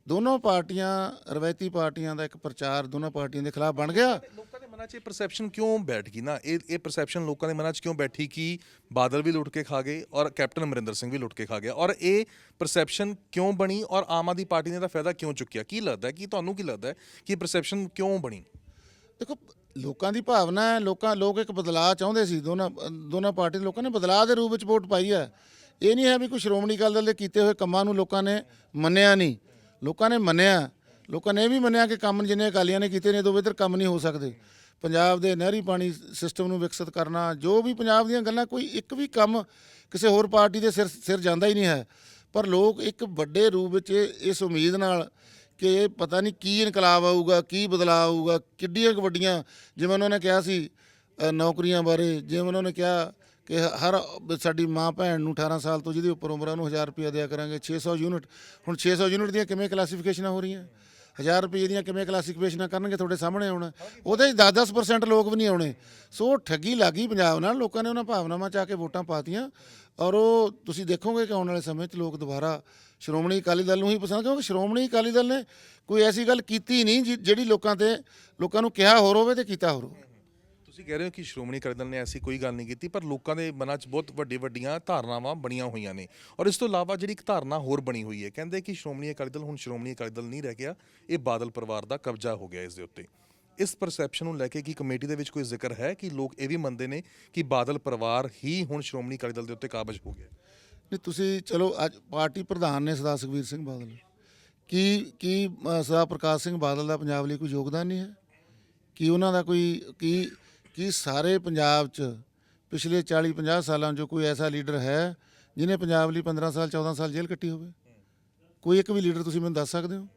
ਦੋਨੋਂ ਪਾਰਟੀਆਂ, ਰਵਾਇਤੀ ਪਾਰਟੀਆਂ ਦਾ ਇੱਕ ਪ੍ਰਚਾਰ ਦੋਨੋਂ ਪਾਰਟੀਆਂ ਦੇ ਖਿਲਾਫ ਬਣ ਗਿਆ। ਲੋਕਾਂ ਦੇ ਮਨਾਂ 'ਚ ਇਹ ਪਰਸੈਪਸ਼ਨ ਕਿਉਂ ਬੈਠ ਗਈ ਨਾ? ਇਹ ਪਰਸੈਪਸ਼ਨ ਲੋਕਾਂ ਦੇ ਮਨਾਂ 'ਚ ਕਿਉਂ ਬੈਠੀ ਕਿ ਬਾਦਲ ਵੀ ਲੁੱਟ ਕੇ ਖਾ ਗਏ ਔਰ ਕੈਪਟਨ ਅਮਰਿੰਦਰ ਸਿੰਘ ਵੀ ਲੁੱਟ ਕੇ ਖਾ ਗਿਆ? ਔਰ ਇਹ ਪਰਸੈਪਸ਼ਨ ਕਿਉਂ ਬਣੀ ਔਰ ਆਮ ਆਦਮੀ ਪਾਰਟੀ ਨੇ ਇਹਦਾ ਫਾਇਦਾ ਕਿਉਂ ਚੁੱਕਿਆ? ਕੀ ਲੱਗਦਾ, ਕਿ ਤੁਹਾਨੂੰ ਕੀ ਲੱਗਦਾ ਕਿ ਪਰਸੈਪਸ਼ਨ ਕਿਉਂ ਬਣੀ? ਦੇਖੋ, ਲੋਕਾਂ ਦੀ ਭਾਵਨਾ ਹੈ। ਲੋਕ ਇੱਕ ਬਦਲਾਅ ਚਾਹੁੰਦੇ ਸੀ। ਦੋਨਾਂ ਪਾਰਟੀ ਦੇ ਲੋਕਾਂ ਨੇ ਬਦਲਾਅ ਦੇ ਰੂਪ ਵਿੱਚ ਵੋਟ ਪਾਈ ਹੈ। ਇਹ ਨਹੀਂ ਹੈ ਵੀ ਕੋਈ ਸ਼੍ਰੋਮਣੀ ਅਕਾਲੀ ਦਲ ਦੇ ਕੀਤੇ ਹੋਏ ਕੰਮਾਂ ਨੂੰ ਲੋਕਾਂ ਨੇ ਮੰਨਿਆ ਨਹੀਂ। ਲੋਕਾਂ ਨੇ ਮੰਨਿਆ। ਲੋਕਾਂ ਨੇ ਇਹ ਵੀ ਮੰਨਿਆ ਕਿ ਕੰਮ ਜਿੰਨੇ ਅਕਾਲੀਆਂ ਨੇ ਕੀਤੇ ਨੇ, ਤੋਂ ਬਿਹਤਰ ਕੰਮ ਨਹੀਂ ਹੋ ਸਕਦੇ। ਪੰਜਾਬ ਦੇ ਨਹਿਰੀ ਪਾਣੀ ਸਿਸਟਮ ਨੂੰ ਵਿਕਸਿਤ ਕਰਨਾ, ਜੋ ਵੀ ਪੰਜਾਬ ਦੀਆਂ ਗੱਲਾਂ, ਕੋਈ ਇੱਕ ਵੀ ਕੰਮ ਕਿਸੇ ਹੋਰ ਪਾਰਟੀ ਦੇ ਸਿਰ ਜਾਂਦਾ ਹੀ ਨਹੀਂ ਹੈ। ਪਰ ਲੋਕ ਇੱਕ ਵੱਡੇ ਰੂਪ ਵਿੱਚ ਇਸ ਉਮੀਦ ਨਾਲ ਕਿ ਇਹ ਪਤਾ ਨਹੀਂ ਕੀ ਇਨਕਲਾਬ ਆਊਗਾ, ਕੀ ਬਦਲਾਅ ਆਊਗਾ, ਕਿੱਡੀਆਂ ਕੁ ਵੱਡੀਆਂ, ਜਿਵੇਂ ਉਹਨਾਂ ਨੇ ਕਿਹਾ ਸੀ ਨੌਕਰੀਆਂ ਬਾਰੇ, ਜਿਵੇਂ ਉਹਨਾਂ ਨੇ ਕਿਹਾ ਕਿ ਹਰ ਸਾਡੀ ਮਾਂ ਭੈਣ ਨੂੰ 18 ਸਾਲ ਤੋਂ ਜਿਹਦੀ ਉੱਪਰ ਉਮਰ ਆ ਉਹਨੂੰ 1000 ਰੁਪਇਆ ਦਿਆ ਕਰਾਂਗੇ। 600 ਯੂਨਿਟ, ਹੁਣ 600 ਯੂਨਿਟ ਦੀਆਂ ਕਿਵੇਂ ਕਲਾਸੀਫਿਕੇਸ਼ਨਾਂ ਹੋ ਰਹੀਆਂ? 1000 ਰੁਪਏ ਦੀਆਂ ਕਿਵੇਂ ਕਲਾਸੀਫਿਕੇਸ਼ਨਾਂ ਕਰਨਗੇ? ਤੁਹਾਡੇ ਸਾਹਮਣੇ ਆਉਣਾ। ਉਹਦੇ 'ਚ 10% ਲੋਕ ਵੀ ਨਹੀਂ ਆਉਣੇ। ਸੋ ਠੱਗੀ ਲੱਗੀ ਪੰਜਾਬ ਨਾਲ। ਲੋਕਾਂ ਨੇ ਉਹਨਾਂ ਭਾਵਨਾਵਾਂ 'ਚ ਆ ਕੇ ਵੋਟਾਂ ਪਾਤੀਆਂ ਔਰ ਉਹ ਤੁਸੀਂ ਦੇਖੋਗੇ ਕਿ ਆਉਣ ਵਾਲੇ ਸਮੇਂ 'ਚ ਲੋਕ ਦੁਬਾਰਾ ਸ਼੍ਰੋਮਣੀ ਅਕਾਲੀ ਦਲ ਨੂੰ ਹੀ ਪਸੰਦ, ਕਿਉਂਕਿ ਸ਼੍ਰੋਮਣੀ ਅਕਾਲੀ ਦਲ ਨੇ ਕੋਈ ਐਸੀ ਗੱਲ ਕੀਤੀ ਨਹੀਂ ਜਿਹੜੀ ਲੋਕਾਂ ਨੂੰ ਕਿਹਾ ਹੋਰ ਹੋਵੇ ਤੇ ਕੀਤਾ ਹੋਰ ਹੋਵੇ। ਤੁਸੀਂ ਕਹਿ ਰਹੇ ਹੋ ਕਿ ਸ਼੍ਰੋਮਣੀ ਅਕਾਲੀ ਦਲ ਨੇ ਐਸੀ ਕੋਈ ਗੱਲ ਨਹੀਂ ਕੀਤੀ, ਪਰ ਲੋਕਾਂ ਦੇ ਮਨਾਂ 'ਚ ਬਹੁਤ ਵੱਡੀਆਂ ਧਾਰਨਾਵਾਂ ਬਣੀਆਂ ਹੋਈਆਂ ਨੇ। ਔਰ ਇਸ ਤੋਂ ਇਲਾਵਾ ਜਿਹੜੀ ਇੱਕ ਧਾਰਨਾ ਹੋਰ ਬਣੀ ਹੋਈ ਹੈ, ਕਹਿੰਦੇ ਕਿ ਸ਼੍ਰੋਮਣੀ ਅਕਾਲੀ ਦਲ ਹੁਣ ਸ਼੍ਰੋਮਣੀ ਅਕਾਲੀ ਦਲ ਨਹੀਂ ਰਹਿ ਗਿਆ, ਇਹ ਬਾਦਲ ਪਰਿਵਾਰ ਦਾ ਕਬਜ਼ਾ ਹੋ ਗਿਆ ਇਸ ਦੇ ਉੱਤੇ। ਇਸ ਪਰਸੈਪਸ਼ਨ ਨੂੰ ਲੈ ਕੇ ਕੀ ਕਮੇਟੀ ਦੇ ਵਿੱਚ ਕੋਈ ਜ਼ਿਕਰ ਹੈ ਕਿ ਲੋਕ ਇਹ ਵੀ ਮੰਨਦੇ ਨੇ ਕਿ ਬਾਦਲ ਪਰਿਵਾਰ ਹੀ ਹੁਣ ਸ਼੍ਰੋਮਣੀ ਅਕਾਲੀ ਦਲ ਦੇ ਉੱਤੇ ਕਾਬਜ਼ ਹੋ ਗਿਆ? ਨਹੀਂ, ਤੁਸੀਂ ਚਲੋ ਅੱਜ ਪਾਰਟੀ ਪ੍ਰਧਾਨ ਨੇ ਸਰਦਾਰ ਸੁਖਬੀਰ ਸਿੰਘ ਬਾਦਲ, ਕੀ ਸਰਦਾਰ ਪ੍ਰਕਾਸ਼ ਸਿੰਘ ਬਾਦਲ ਦਾ ਪੰਜਾਬ ਲਈ ਕੋਈ ਯੋਗਦਾਨ ਨਹੀਂ ਹੈ? ਕੀ ਉਹਨਾਂ ਦਾ ਕੀ ਸਾਰੇ ਪੰਜਾਬ 'ਚ ਪਿਛਲੇ 40-50 ਸਾਲਾਂ 'ਚੋਂ ਕੋਈ ਐਸਾ ਲੀਡਰ ਹੈ ਜਿਹਨੇ ਪੰਜਾਬ ਲਈ 15 ਸਾਲ 14 ਸਾਲ ਜੇਲ੍ਹ ਕੱਟੀ ਹੋਵੇ? ਕੋਈ ਇੱਕ ਵੀ ਲੀਡਰ ਤੁਸੀਂ ਮੈਨੂੰ ਦੱਸ ਸਕਦੇ ਹੋ?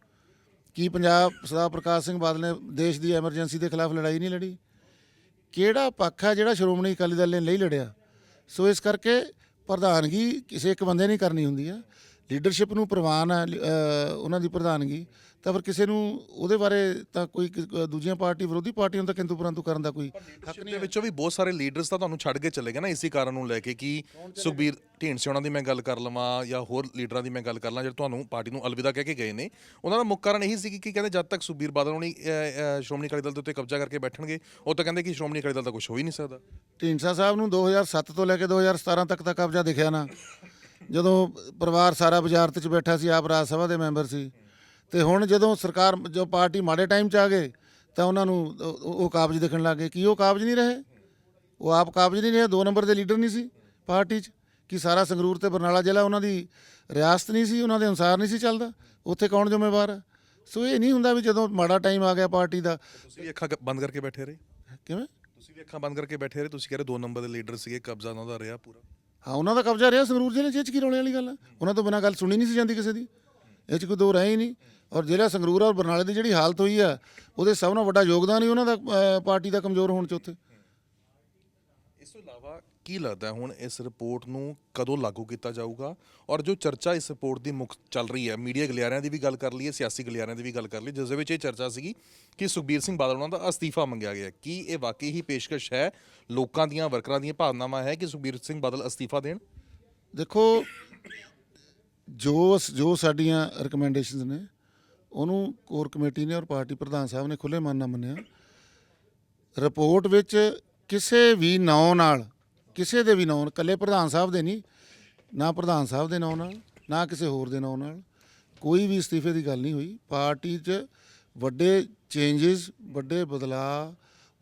ਕੀ ਸਰਦਾਰ ਪ੍ਰਕਾਸ਼ ਸਿੰਘ ਬਾਦਲ ਨੇ ਦੇਸ਼ ਦੀ ਐਮਰਜੈਂਸੀ ਦੇ ਖਿਲਾਫ ਲੜਾਈ ਨਹੀਂ ਲੜੀ? ਕਿਹੜਾ ਪੱਖ ਹੈ ਜਿਹੜਾ ਸ਼੍ਰੋਮਣੀ ਅਕਾਲੀ ਦਲ ਨੇ ਨਹੀਂ ਲੜਿਆ? ਸੋ ਇਸ ਕਰਕੇ ਪ੍ਰਧਾਨਗੀ ਕਿਸੇ ਇੱਕ ਬੰਦੇ ਨਹੀਂ ਕਰਨੀ ਹੁੰਦੀ ਹੈ। ਲੀਡਰਸ਼ਿਪ ਨੂੰ ਪ੍ਰਵਾਨ ਹੈ ਉਹਨਾਂ ਦੀ ਪ੍ਰਧਾਨਗੀ, ਤਾਂ ਫਿਰ ਕਿਸੇ ਨੂੰ ਉਹਦੇ ਬਾਰੇ ਤਾਂ ਕੋਈ ਦੂਜੀਆਂ ਪਾਰਟੀ ਵਿਰੋਧੀ ਪਾਰਟੀਆਂ ਨੂੰ ਤਾਂ ਕਿੰਤੂ ਪਰੰਤੂ ਕਰਨ ਦਾ ਕੋਈ ਹੱਕ ਨਹੀਂ ਦੇ ਵਿੱਚੋਂ ਵੀ ਬਹੁਤ ਸਾਰੇ ਲੀਡਰਸ ਤਾਂ ਤੁਹਾਨੂੰ ਛੱਡ ਕੇ ਚਲੇ ਗਏ ਨਾ ਇਸੇ ਕਾਰਨ ਨੂੰ ਲੈ ਕੇ ਕਿ ਸੁਖਬੀਰ ਢੀਂਡਸੇ ਉਹਨਾਂ ਦੀ ਮੈਂ ਗੱਲ ਕਰ ਲਵਾਂ ਜਾਂ ਹੋਰ ਲੀਡਰਾਂ ਦੀ ਮੈਂ ਗੱਲ ਕਰ ਲਾਂ ਜਿਹੜੇ ਤੁਹਾਨੂੰ ਪਾਰਟੀ ਨੂੰ ਅਲਵਿਦਾ ਕਹਿ ਕੇ ਗਏ ਨੇ। ਉਹਨਾਂ ਦਾ ਮੁੱਖ ਕਾਰਨ ਇਹੀ ਸੀ ਕਿ ਕਹਿੰਦੇ ਜਦ ਤੱਕ ਸੁਖਬੀਰ ਬਾਦਲ ਹੋਣੀ ਸ਼੍ਰੋਮਣੀ ਅਕਾਲੀ ਦਲ ਦੇ ਉੱਤੇ ਕਬਜ਼ਾ ਕਰਕੇ ਬੈਠਣਗੇ ਉਹ ਤਾਂ ਕਹਿੰਦੇ ਕਿ ਸ਼੍ਰੋਮਣੀ ਅਕਾਲੀ ਦਲ ਦਾ ਕੁਝ ਹੋ ਹੀ ਨਹੀਂ ਸਕਦਾ। ਢੀਂਡਸਾ ਸਾਹਿਬ ਨੂੰ 2007 ਤੋਂ ਲੈ ਕੇ 2017 ਤੱਕ ਦਾ ਕਬਜ਼ਾ ਦਿਖਿਆ ਨਾ, ਜਦੋਂ ਪਰਿਵਾਰ ਸਾਰਾ ਵਜ਼ਾਰਤ 'ਚ ਬੈਠਾ ਸੀ, ਆਪ ਰਾਜ ਸਭਾ ਦੇ ਮੈਂਬਰ ਸੀ। ਤੇ ਹੁਣ ਜਦੋਂ ਸਰਕਾਰ ਜੋ ਪਾਰਟੀ ਮਾੜੇ ਟਾਈਮ 'ਚ ਆ ਗਏ ਤਾਂ ਉਹਨਾਂ ਨੂੰ ਉਹ ਕਾਬਜ਼ ਦਿਖਣ ਲੱਗ ਗਏ। ਕੀ ਉਹ ਕਾਬਜ਼ ਨਹੀਂ ਰਹੇ? ਉਹ ਆਪ ਕਾਬਜ਼ ਨਹੀਂ ਰਹੇ, 2 ਨੰਬਰ ਦੇ ਲੀਡਰ ਨਹੀਂ ਸੀ ਪਾਰਟੀ 'ਚ। ਕਿ ਸਾਰਾ ਸੰਗਰੂਰ ਤੇ ਬਰਨਾਲਾ ਜ਼ਿਲ੍ਹਾ ਉਹਨਾਂ ਦੀ ਰਿਆਸਤ ਨਹੀਂ ਸੀ, ਉਹਨਾਂ ਦੇ ਅਨੁਸਾਰ ਨਹੀਂ ਸੀ ਚੱਲਦਾ, ਉੱਥੇ ਕੌਣ ਜ਼ਿੰਮੇਵਾਰ ਹੈ? ਸੋ ਇਹ ਨਹੀਂ ਹੁੰਦਾ ਵੀ ਜਦੋਂ ਮਾੜਾ ਟਾਈਮ ਆ ਗਿਆ ਪਾਰਟੀ ਦਾ। ਤੁਸੀਂ ਵੀ ਅੱਖਾਂ ਬੰਦ ਕਰਕੇ ਬੈਠੇ ਰਹੇ? ਕਿਵੇਂ? ਤੁਸੀਂ ਵੀ ਅੱਖਾਂ ਬੰਦ ਕਰਕੇ ਬੈਠੇ ਰਹੇ? ਤੁਸੀਂ ਕਹਿ ਰਹੇ 2 ਨੰਬਰ ਦੇ ਲੀਡਰ ਸੀਗੇ, ਕਬਜ਼ਾ ਉਹਨਾਂ ਦਾ ਰਿਹਾ ਪੂਰਾ। ਹਾਂ, ਉਹਨਾਂ ਦਾ ਕਬਜ਼ਾ ਰਿਹਾ ਸੰਗਰੂਰ ਜ਼ਿਲ੍ਹੇ 'ਚ, ਇਹ 'ਚ ਕੀ ਰੌਲੇ ਵਾਲੀ ਗੱਲ ਹੈ? ਉਹਨਾਂ ਤੋਂ ਬਿਨਾਂ ਗੱਲ ਸੁਣੀ ਨਹੀਂ ਸੀ ਜਾਂਦੀ ਕਿਸੇ ਦੀ, ਇਹ 'ਚ ਕੋਈ ਦੋ ਰਾਏ ਹੀ ਨਹੀਂ। ਔਰ ਜਿਹੜਾ ਸੰਗਰੂਰ ਔਰ ਬਰਨਾਲੇ ਦੀ ਜਿਹੜੀ ਹਾਲਤ ਹੋਈ ਆ, ਉਹਦੇ ਸਭ ਨਾਲੋਂ ਵੱਡਾ ਯੋਗਦਾਨ ਹੀ ਉਹਨਾਂ ਦਾ ਪਾਰਟੀ ਦਾ ਕਮਜ਼ੋਰ ਹੋਣ 'ਚ ਉੱਥੇ। ਇਸ ਤੋਂ ਇਲਾਵਾ ਕੀ ਲੱਗਦਾ ਹੁਣ ਇਸ ਰਿਪੋਰਟ ਨੂੰ ਕਦੋਂ ਲਾਗੂ ਕੀਤਾ ਜਾਊਗਾ? ਔਰ ਜੋ ਚਰਚਾ ਇਸ ਰਿਪੋਰਟ ਦੀ ਮੁੱਖ ਚੱਲ ਰਹੀ ਹੈ, ਮੀਡੀਆ ਗਲਿਆਰਿਆਂ ਦੀ ਵੀ ਗੱਲ ਕਰ ਲਈਏ, ਸਿਆਸੀ ਗਲਿਆਰਿਆਂ ਦੀ ਵੀ ਗੱਲ ਕਰ ਲਈ, ਜਿਸ ਦੇ ਵਿੱਚ ਇਹ ਚਰਚਾ ਸੀਗੀ ਕਿ ਸੁਖਬੀਰ ਸਿੰਘ ਬਾਦਲ ਉਹਨਾਂ ਦਾ ਅਸਤੀਫਾ ਮੰਗਿਆ ਗਿਆ। ਕੀ ਇਹ ਵਾਕਈ ਹੀ ਪੇਸ਼ਕਸ਼ ਹੈ, ਲੋਕਾਂ ਦੀਆਂ ਵਰਕਰਾਂ ਦੀਆਂ ਭਾਵਨਾਵਾਂ ਹੈ ਕਿ ਸੁਖਬੀਰ ਸਿੰਘ ਬਾਦਲ ਅਸਤੀਫਾ ਦੇਣ? ਦੇਖੋ, ਜੋ ਸਾਡੀਆਂ ਰਿਕਮੈਂਡੇਸ਼ਨਸ ਨੇ ਉਹਨੂੰ ਕੋਰ ਕਮੇਟੀ ਨੇ ਔਰ ਪਾਰਟੀ ਪ੍ਰਧਾਨ ਸਾਹਿਬ ਨੇ ਖੁੱਲ੍ਹੇ ਮਨ ਨਾਲ ਮੰਨਿਆ। ਰਿਪੋਰਟ ਵਿੱਚ ਕਿਸੇ ਵੀ ਨਾਂ ਨਾਲ, ਕਿਸੇ ਦੇ ਵੀ ਨਾਂ, ਇਕੱਲੇ ਪ੍ਰਧਾਨ ਸਾਹਿਬ ਦੇ ਨਹੀਂ, ਨਾ ਪ੍ਰਧਾਨ ਸਾਹਿਬ ਦੇ ਨਾਂ ਨਾਲ, ਨਾ ਕਿਸੇ ਹੋਰ ਦੇ ਨਾਂ ਨਾਲ ਕੋਈ ਵੀ ਅਸਤੀਫੇ ਦੀ ਗੱਲ ਨਹੀਂ ਹੋਈ। ਪਾਰਟੀ 'ਚ ਵੱਡੇ ਚੇਂਜਸ, ਵੱਡੇ ਬਦਲਾਅ,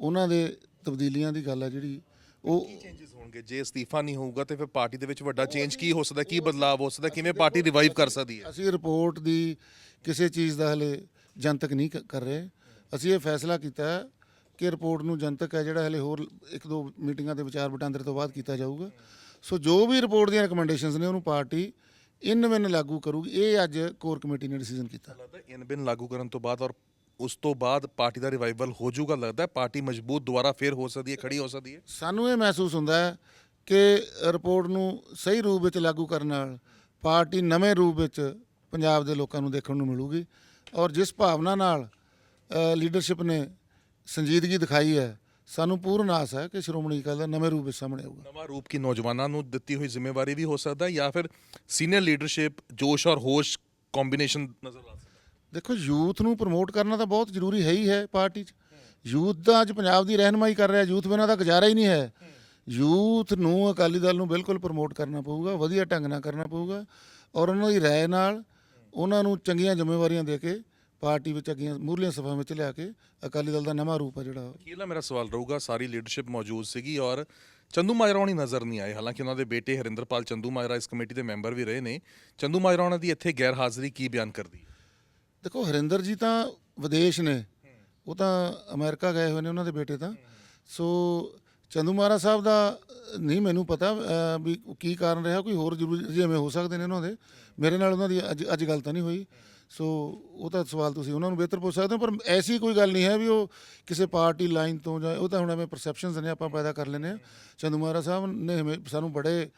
ਉਹਨਾਂ ਦੇ ਤਬਦੀਲੀਆਂ ਦੀ ਗੱਲ ਹੈ ਜਿਹੜੀ ਉਹ ਚੇਂਜਸ ਹੋਣਗੇ। ਜੇ ਅਸਤੀਫਾ ਨਹੀਂ ਹੋਊਗਾ ਤੇ ਫਿਰ ਪਾਰਟੀ ਦੇ ਵਿੱਚ ਵੱਡਾ ਚੇਂਜ ਕੀ ਹੋ ਸਕਦਾ, ਕੀ ਬਦਲਾਅ ਹੋ ਸਕਦਾ, ਕਿਵੇਂ ਪਾਰਟੀ ਰਿਵਾਈਵ ਕਰ ਸਕਦੀ ਹੈ? ਅਸੀਂ ਰਿਪੋਰਟ ਦੀ ਕਿਸੇ ਚੀਜ਼ ਦਾ ਹਲੇ ਜਨਤਕ ਨਹੀਂ ਕਰ ਰਹੇ। ਅਸੀਂ ਇਹ ਫੈਸਲਾ ਕੀਤਾ ਹੈ ਕਿ ਰਿਪੋਰਟ ਨੂੰ ਜਨਤਕ ਹੈ ਜਿਹੜਾ ਹਲੇ ਹੋਰ 1-2 ਮੀਟਿੰਗਾਂ ਦੇ ਵਿਚਾਰ ਵਟਾਂਦਰੇ ਤੋਂ ਬਾਅਦ ਕੀਤਾ ਜਾਊਗਾ। ਸੋ ਜੋ ਵੀ ਰਿਪੋਰਟ ਦੀਆਂ ਰਿਕਮੈਂਡੇਸ਼ਨਸ ਨੇ ਉਹਨੂੰ ਪਾਰਟੀ ਇਨ ਬਿਨ ਲਾਗੂ ਕਰੂਗੀ। ਇਹ ਅੱਜ ਕੋਰ ਕਮੇਟੀ ਨੇ ਡਿਸੀਜਨ ਕੀਤਾ। ਲੱਗਦਾ ਇਨ ਬਿਨ ਲਾਗੂ ਕਰਨ ਤੋਂ ਬਾਅਦ ਔਰ ਉਸ ਤੋਂ ਬਾਅਦ ਪਾਰਟੀ ਦਾ ਰਿਵਾਈਵਲ ਹੋ ਜਾਊਗਾ। ਲੱਗਦਾ ਪਾਰਟੀ ਮਜ਼ਬੂਤ ਦੁਬਾਰਾ ਫੇਰ ਹੋ ਸਕਦੀ ਹੈ, ਖੜੀ ਹੋ ਸਕਦੀ ਹੈ। ਸਾਨੂੰ ਇਹ ਮਹਿਸੂਸ ਹੁੰਦਾ ਹੈ ਕਿ ਰਿਪੋਰਟ ਨੂੰ ਸਹੀ ਰੂਪ ਵਿੱਚ ਲਾਗੂ ਕਰਨ ਨਾਲ ਪਾਰਟੀ ਨਵੇਂ ਰੂਪ ਵਿੱਚ ਪੰਜਾਬ ਦੇ ਲੋਕਾਂ ਨੂੰ ਦੇਖਣ ਨੂੰ ਮਿਲੂਗੀ। ਔਰ ਜਿਸ ਭਾਵਨਾ ਨਾਲ ਲੀਡਰਸ਼ਿਪ ਨੇ ਸੰਜੀਦਗੀ ਦਿਖਾਈ ਹੈ, ਸਾਨੂੰ ਪੂਰਨ ਆਸ ਹੈ ਕਿ ਸ਼੍ਰੋਮਣੀ ਅਕਾਲੀ ਦਲ ਨਵੇਂ ਰੂਪ ਵਿੱਚ ਸਾਹਮਣੇ ਆਊਗਾ। ਨਵਾਂ ਰੂਪ ਕੀ ਨੌਜਵਾਨਾਂ ਨੂੰ ਦਿੱਤੀ ਹੋਈ ਜ਼ਿੰਮੇਵਾਰੀ ਵੀ ਹੋ ਸਕਦਾ ਜਾਂ ਫਿਰ ਸੀਨੀਅਰ ਲੀਡਰਸ਼ਿਪ ਜੋਸ਼ ਔਰ ਹੋਸ਼ ਕੰਬੀਨੇਸ਼ਨ ਨਜ਼ਰ ਆ ਸਕਦਾ? ਦੇਖੋ, ਯੂਥ ਨੂੰ ਪ੍ਰਮੋਟ ਕਰਨਾ ਤਾਂ ਬਹੁਤ ਜ਼ਰੂਰੀ ਹੈ ਹੀ ਹੈ ਪਾਰਟੀ 'ਚ। ਯੂਥ ਦਾ ਅੱਜ ਪੰਜਾਬ ਦੀ ਰਹਿਨਮਾਈ ਕਰ ਰਿਹਾ, ਯੂਥ ਬਿਨਾਂ ਤਾਂ ਗੁਜ਼ਾਰਾ ਹੀ ਨਹੀਂ ਹੈ। ਯੂਥ ਨੂੰ ਅਕਾਲੀ ਦਲ ਨੂੰ ਬਿਲਕੁਲ ਪ੍ਰਮੋਟ ਕਰਨਾ ਪਊਗਾ, ਵਧੀਆ ਢੰਗ ਨਾਲ ਕਰਨਾ ਪਊਗਾ ਔਰ ਉਹਨਾਂ ਦੀ ਰਾਏ ਨਾਲ ਉਹਨਾਂ ਨੂੰ ਚੰਗੀਆਂ ਜ਼ਿੰਮੇਵਾਰੀਆਂ ਦੇ ਕੇ ਪਾਰਟੀ ਵਿੱਚ ਅੱਗੀਆਂ ਮੂਹਰਲੀਆਂ ਸਫਾਵਾਂ ਵਿੱਚ ਲਿਆ ਕੇ ਅਕਾਲੀ ਦਲ ਦਾ ਨਵਾਂ ਰੂਪ ਹੈ ਜਿਹੜਾ। ਅਖੀਰਲਾ ਮੇਰਾ ਸਵਾਲ ਰਹੂਗਾ, ਸਾਰੀ ਲੀਡਰਸ਼ਿਪ ਮੌਜੂਦ ਸੀਗੀ ਔਰ ਚੰਦੂ ਮਾਜਰਾ ਹੋਣੀ ਨਜ਼ਰ ਨਹੀਂ ਆਏ। ਹਾਲਾਂਕਿ ਉਹਨਾਂ ਦੇ ਬੇਟੇ ਹਰਿੰਦਰਪਾਲ ਚੰਦੂ ਮਾਜਰਾ ਇਸ ਕਮੇਟੀ ਦੇ ਮੈਂਬਰ ਵੀ ਰਹੇ ਨੇ। ਚੰਦੂ ਮਾਜਰਾ ਉਹਨਾਂ ਦੀ ਇੱਥੇ ਗੈਰ ਹਾਜ਼ਰੀ ਕੀ ਬਿਆਨ ਕਰਦੀ? ਦੇਖੋ, ਹਰਿੰਦਰ ਜੀ ਤਾਂ ਵਿਦੇਸ਼ ਨੇ, ਉਹ ਤਾਂ ਅਮਰੀਕਾ ਗਏ ਹੋਏ ਨੇ ਉਹਨਾਂ ਦੇ ਬੇਟੇ ਤਾਂ। ਸੋ ਚੰਦੂ ਮਾਜਰਾ ਸਾਹਿਬ ਦਾ ਨਹੀਂ ਮੈਨੂੰ ਪਤਾ ਵੀ ਕੀ ਕਾਰਨ ਰਿਹਾ, ਕੋਈ ਹੋਰ ਜ਼ਰੂਰੀ ਜਿਵੇਂ ਹੋ ਸਕਦੇ ਨੇ ਉਹਨਾਂ ਦੇ। ਮੇਰੇ ਨਾਲ ਉਹਨਾਂ ਦੀ ਅੱਜ ਗੱਲ ਤਾਂ ਨਹੀਂ ਹੋਈ। ਸੋ ਉਹ ਤਾਂ ਸਵਾਲ ਤੁਸੀਂ ਉਹਨਾਂ ਨੂੰ ਬਿਹਤਰ ਪੁੱਛ ਸਕਦੇ ਹੋ। ਪਰ ਐਸੀ ਕੋਈ ਗੱਲ ਨਹੀਂ ਹੈ ਵੀ ਉਹ ਕਿਸੇ ਪਾਰਟੀ ਲਾਈਨ ਤੋਂ ਜਾਂ, ਉਹ ਤਾਂ ਹੁਣ ਐਵੇਂ ਪਰਸੈਪਸ਼ਨਸ ਨੇ ਆਪਾਂ ਪੈਦਾ ਕਰ ਲੈਂਦੇ ਹਾਂ। ਚੰਦੂ ਮਾਜਰਾ ਸਾਹਿਬ ਨੇ ਸਾਨੂੰ ਬੜੇ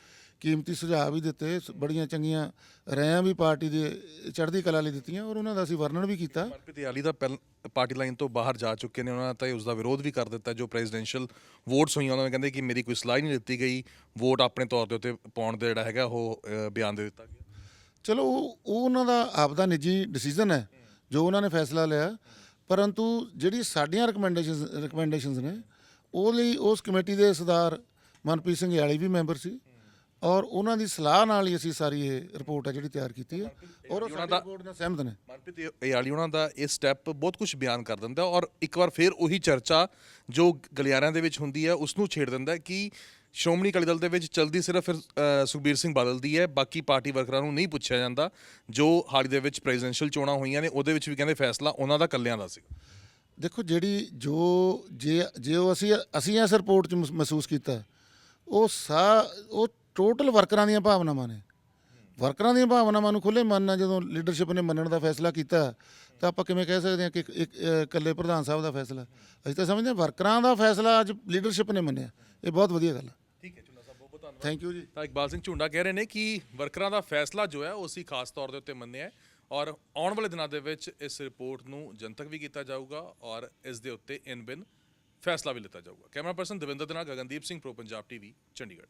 ਕੀਮਤੀ ਸੁਝਾਅ ਵੀ ਦਿੱਤੇ, ਬੜੀਆਂ ਚੰਗੀਆਂ ਰਾਇਆਂ ਵੀ ਪਾਰਟੀ ਦੇ ਚੜ੍ਹਦੀ ਕਲਾ ਲਈ ਦਿੱਤੀਆਂ ਔਰ ਉਹਨਾਂ ਦਾ ਅਸੀਂ ਵਰਣਨ ਵੀ ਕੀਤਾ। ਮਨਪ੍ਰੀਤ ਇਆਲੀ ਦਾ ਪਾਰਟੀ ਲਾਈਨ ਤੋਂ ਬਾਹਰ ਜਾ ਚੁੱਕੇ ਨੇ, ਉਹਨਾਂ ਤਾਂ ਉਸ ਦਾ ਵਿਰੋਧ ਵੀ ਕਰ ਦਿੱਤਾ। ਜੋ ਪ੍ਰੈਜ਼ੀਡੈਂਸ਼ੀਅਲ ਵੋਟਸ ਹੋਈਆਂ ਉਹਨਾਂ ਨੇ ਕਹਿੰਦੇ ਕਿ ਮੇਰੀ ਕੋਈ ਸਲਾਹ ਹੀ ਨਹੀਂ ਦਿੱਤੀ ਗਈ, ਵੋਟ ਆਪਣੇ ਤੌਰ ਦੇ ਉੱਤੇ ਪਾਉਣ ਦਾ ਜਿਹੜਾ ਹੈਗਾ ਉਹ ਬਿਆਨ ਦੇ ਦਿੱਤਾ ਗਿਆ। ਚਲੋ ਉਹ ਉਹਨਾਂ ਦਾ ਆਪਦਾ ਨਿੱਜੀ ਡਿਸੀਜਨ ਹੈ ਜੋ ਉਹਨਾਂ ਨੇ ਫੈਸਲਾ ਲਿਆ। ਪਰੰਤੂ ਜਿਹੜੀ ਸਾਡੀਆਂ ਰਿਕਮੈਂਡੇਸ਼ਨਸ ਨੇ ਉਹ ਲਈ ਉਸ ਕਮੇਟੀ ਦੇ ਸਰਦਾਰ ਮਨਪ੍ਰੀਤ ਸਿੰਘ ਇਆਲੀ ਵੀ ਮੈਂਬਰ ਸੀ ਔਰ ਉਹਨਾਂ ਦੀ ਸਲਾਹ ਨਾਲ ਹੀ ਅਸੀਂ ਸਾਰੀ ਇਹ ਰਿਪੋਰਟ ਹੈ ਜਿਹੜੀ ਤਿਆਰ ਕੀਤੀ ਹੈ ਔਰ ਉਹ ਸਾਡੀ ਰਿਪੋਰਟ ਨਾਲ ਸਹਿਮਤ ਨੇ। ਮਨਪ੍ਰੀਤ ਇਆਲੀ ਉਹਨਾਂ ਦਾ ਇਹ ਸਟੈਪ ਬਹੁਤ ਕੁਝ ਬਿਆਨ ਕਰ ਦਿੰਦਾ ਔਰ ਇੱਕ ਵਾਰ ਫਿਰ ਉਹੀ ਚਰਚਾ ਜੋ ਗਲਿਆਰਿਆਂ ਦੇ ਵਿੱਚ ਹੁੰਦੀ ਹੈ ਉਸ ਨੂੰ ਛੇੜ ਦਿੰਦਾ ਕਿ ਸ਼੍ਰੋਮਣੀ ਅਕਾਲੀ ਦਲ ਦੇ ਵਿੱਚ ਚਲਦੀ ਸਿਰਫ ਫਿਰ ਸੁਖਬੀਰ ਸਿੰਘ ਬਾਦਲ ਦੀ ਹੈ, ਬਾਕੀ ਪਾਰਟੀ ਵਰਕਰਾਂ ਨੂੰ ਨਹੀਂ ਪੁੱਛਿਆ ਜਾਂਦਾ। ਜੋ ਹਾਲ ਹੀ ਦੇ ਵਿੱਚ ਪ੍ਰੈਜ਼ੀਡੈਂਸ਼ੀਅਲ ਚੋਣਾਂ ਹੋਈਆਂ ਨੇ ਉਹਦੇ ਵਿੱਚ ਵੀ ਕਹਿੰਦੇ ਫੈਸਲਾ ਉਹਨਾਂ ਦਾ ਇਕੱਲਿਆਂ ਦਾ ਸੀ। ਦੇਖੋ, ਜਿਹੜੀ ਜੇ ਉਹ ਅਸੀਂ ਇਸ ਰਿਪੋਰਟ 'ਚ ਮਹਿਸੂਸ ਕੀਤਾ ਉਹ ਟੋਟਲ ਵਰਕਰਾਂ ਦੀਆਂ ਭਾਵਨਾਵਾਂ ਨੇ। ਵਰਕਰਾਂ ਦੀਆਂ ਭਾਵਨਾਵਾਂ ਨੂੰ ਖੁੱਲ੍ਹੇ ਮਨ ਨਾਲ ਜਦੋਂ ਲੀਡਰਸ਼ਿਪ ਨੇ ਮੰਨਣ ਦਾ ਫੈਸਲਾ ਕੀਤਾ ਤਾਂ ਆਪਾਂ ਕਿਵੇਂ ਕਹਿ ਸਕਦੇ ਹਾਂ ਕਿ ਇਕੱਲੇ ਪ੍ਰਧਾਨ ਸਾਹਿਬ ਦਾ ਅਸੀਂ ਤਾਂ ਸਮਝਦੇ ਹਾਂ ਵਰਕਰਾਂ ਦਾ ਫੈਸਲਾ ਅੱਜ ਲੀਡਰਸ਼ਿਪ ਨੇ ਮੰਨਿਆ। ਇਹ ਬਹੁਤ ਵਧੀਆ ਗੱਲ ਹੈ। ਠੀਕ ਹੈ ਚੁਨਾ ਸਾਹਿਬ, ਬਹੁਤ ਥੈਂਕ ਯੂ ਜੀ। ਤਾਂ ਇਕਬਾਲ ਸਿੰਘ ਝੁੰਡਾ ਕਹਿ ਰਹੇ ਨੇ ਕਿ ਵਰਕਰਾਂ ਦਾ ਫੈਸਲਾ ਜੋ ਹੈ ਉਹ ਅਸੀਂ ਖਾਸ ਤੌਰ ਦੇ ਉੱਤੇ ਮੰਨਿਆ ਹੈ ਔਰ ਆਉਣ ਵਾਲੇ ਦਿਨਾਂ ਦੇ ਵਿੱਚ ਇਸ ਰਿਪੋਰਟ ਨੂੰ ਜਨਤਕ ਵੀ ਕੀਤਾ ਜਾਊਗਾ ਔਰ ਇਸ ਦੇ ਉੱਤੇ ਇਨ ਬਿਨ ਫੈਸਲਾ ਵੀ ਲਿੱਤਾ ਜਾਊਗਾ। ਕੈਮਰਾ ਪਰਸਨ ਦਵਿੰਦਰ ਦੇ ਨਾਲ ਗਗਨਦੀਪ ਸਿੰਘ, ਪ੍ਰੋ ਪੰਜਾਬ ਟੀਵੀ, ਚੰਡੀਗੜ੍ਹ।